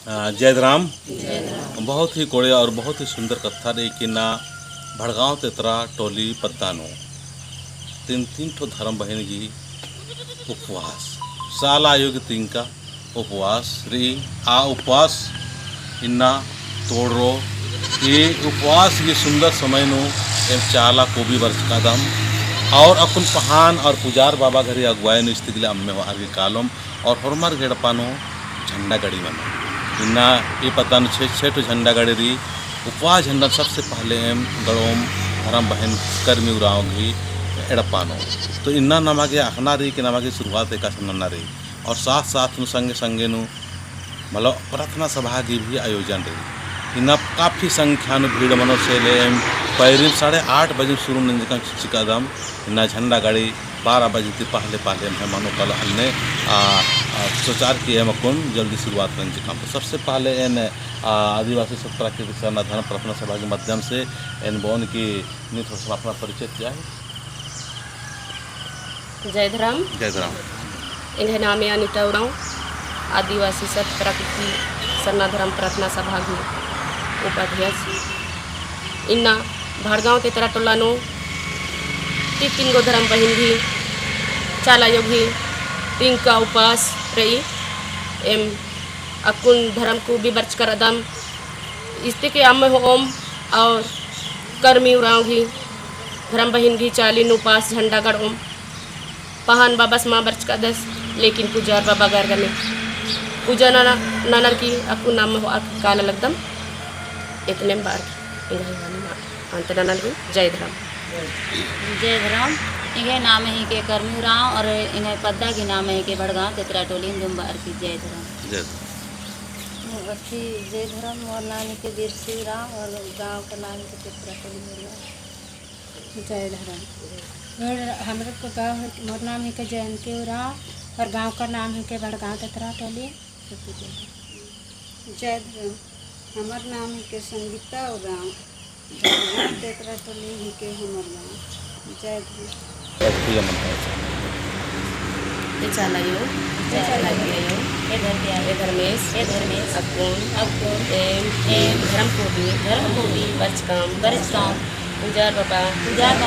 जयराम बहुत ही कोड़े और बहुत ही सुंदर कथा रे कि ना भड़गांव तेतरा टोली पत्तानो तीन तीन ठो धर्म बहन की उपवास साल आयोग तीन का उपवास रे आ उपवास इन्ना तोड़ो ये उपवास ये सुंदर समय नो एम चाला को भी वर्ष का दम और अपन पहान और पुजार बाबा घरे अगुवाई नो स्थिति अम्मे वार कालम और हरमार गेड़पानो झंडा गड़ी मनो इन्ना ये पता न छः ठो झंडा गड़े रही उपवास झंडा सबसे पहले एम गड़ोम धर्म बहन कर्मी उराव घी एड़पानो तो इन्ना नमागे अखना रही कि नमागे शुरुआत एक नन्ना रही और साथ साथ संगे संगे नु मतलब प्रार्थना सभा की भी आयोजन रही इन्ना काफ़ी संख्या में भीड़ मनो से ले पैरी 8:30 बजे शुरू नंजका चिकादम इन्ना झंडा गाड़ी 12 बजे थी पहले मेहमानों कल हमने सुचार किए मकुन जल्दी शुरुआत करने काम तो सबसे पहले इन आदिवासी सब प्राकृतिक धर्म प्रार्थना सभा के माध्यम से इन बोन की थोड़ा अपना परिचय किया है। जय धर्म इन्हें नाम है अनिता उराव आदिवासी सब प्राकृतिक सरना धर्म प्रार्थना सभा की उपाध्यक्ष इन्ना भड़गांव के तरह टोलानो तीन गो धर्म बहन भी चाला योगी तीन का उपास रही एम अकुन धर्म को भी बर्च कर अदम इसते के अम होम और कर्मी उराव भी धर्म बहन भी चालीन उपास झंडा गढ़ ओम पहान बाबा माँ बर्च का दस लेकिन पूजा और बाबा घर गने पूजा नानर की अकुन नाम हो काला लगदम इतने बार अंत नानर की जय धर्म इन्हें नाम है के कर्मी उराव और इन्हें पद्दा के नाम है के भड़गांव तेतरा टोली दुम्बार की जय धर्म जय धर्म और नानी के देसी उराव और गांव का नाम के तेतरा टोली जय धर्म और हमारे को गाँव मोर नाम है के जयंती उराव और गांव का नाम है के भड़गांव तेतरा टोली जय धर्म हमार नाम है के संगीता उराव तेतरा टोली ही के हमार गाँव जय धर्म ये धर्मेश अकुन एम धर्म को भी बरचकाम पूजार बाबा धर्म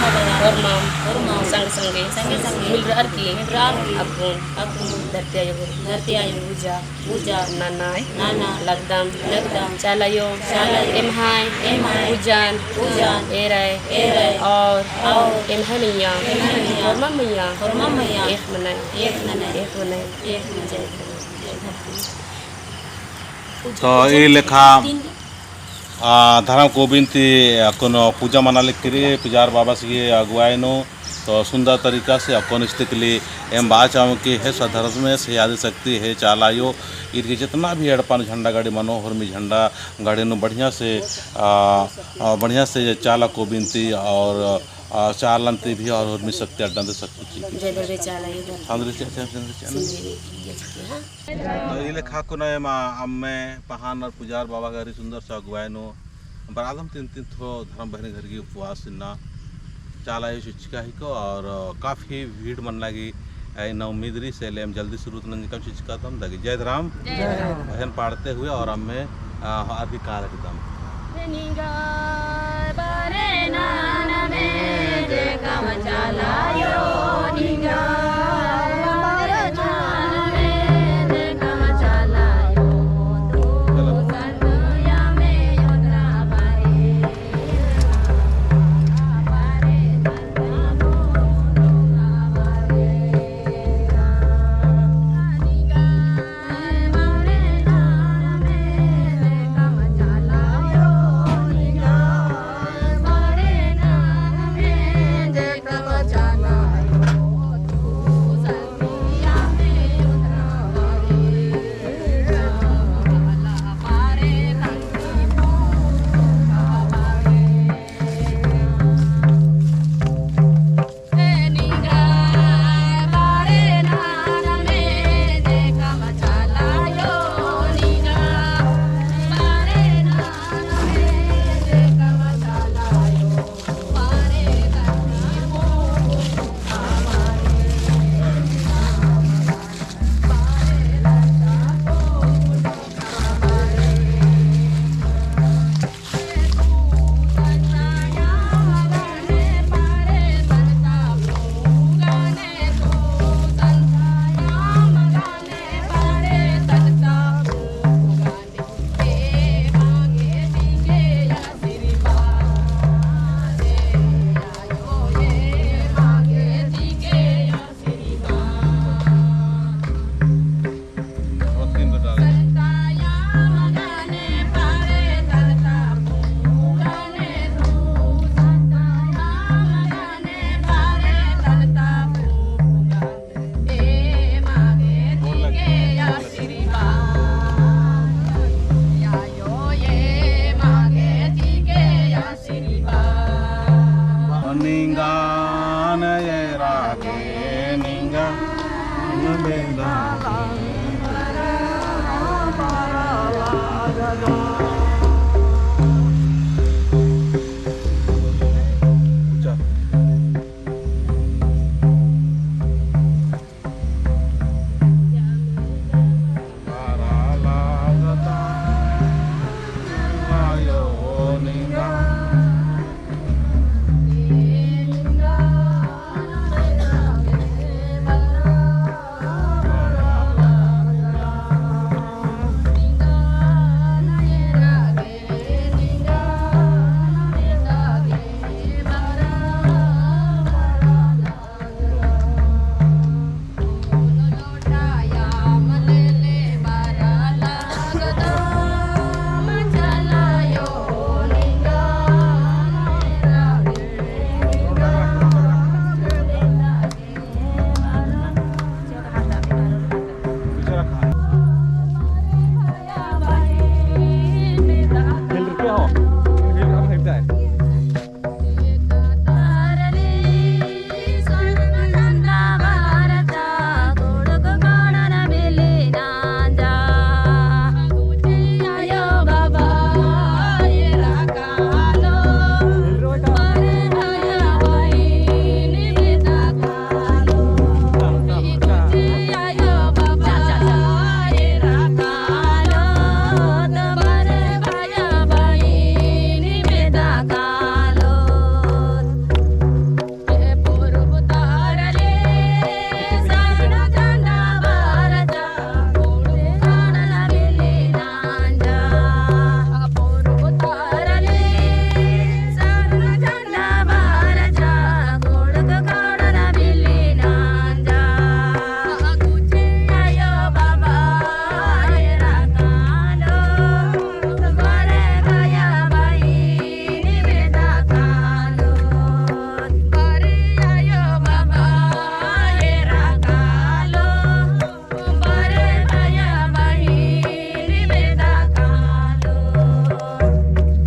बाबा और माम संगे मिल रहा की अकुन धरती आयो पूजा नाना लगदम चालायो एम हाय पूजन एराय और एम मैया और मैया एक मनाए तो ये लेखा धर्म को बिनती कोनो पूजा मना लिख करिए पुजार बाबा से अगुवाई नो तो सुंदर तरीका से अपन स्थिति के लिए एम बाचाओं की है सधर्म में से आदि शक्ति है चालायो इनके जितना भी एड़पान झंडा गाड़ी मनोहर में झंडा गाड़ी नो बढ़िया से चाला को बिनती और चालंती भी और उर्मी शक्ति अड्डा दे सकती ये लेखा को नए अम्मे पहान और पुजार बाबा घरी सुंदर से अगुवाई नो बरादम तीन थो धर्म बहन घर की उपवास इन्ना चाला शिक्षिका ही को और काफ़ी भीड़ मन लगी न उम्मीदरी से ले जल्दी शुरू कम शिक्षिका दम दगी जय धर्म बहन पाड़ते हुए और अम्मे आदि काल एकदम चालायो